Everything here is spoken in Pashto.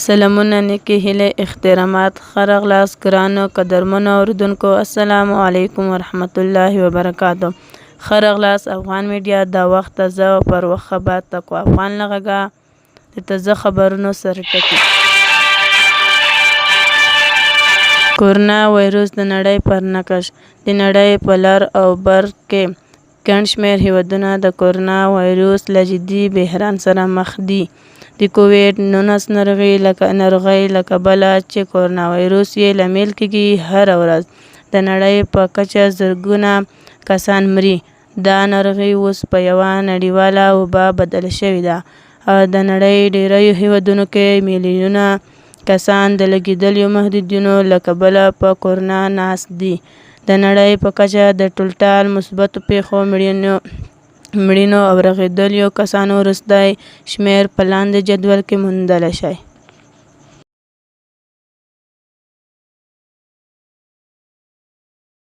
سلامونه نیکې هیلې احترامات ښه راغلاست ګرانو قدرمنو اورېدونکو السلام علیکم ورحمت الله وبرکاتو ښه راغلاست افغان میډیا دا وخت تازه او پر وخت خبر تقوا افغان له غږه د تازه خبرونو سره ټکي کورونا وایرس د نړۍ پر نقش د نړۍ په لر او بر کې ګڼ شمېر هېوادونه د کورونا وایرس له جدي بحران سره مخ دي. د کوویډ-19 ناروغۍ له کبله چې کورونا وایرس یې لامل کېږي هره ورځ د نړۍ په کچه زرګونه کسان مري. دا ناروغي اوس په یوه نړیواله وبا بدله شوې ده او د نړۍ ډېرو هېوادونو کې میلیونونه کسان د لګېدلو محدودیتونو له کبله په کورونا ناست دي. د نړۍ په کچه د ټوټال مثبتو پیښو مړینو او رغېدلو کسانو وروستی شمېر په لاندې جدول کې موندلی شئ.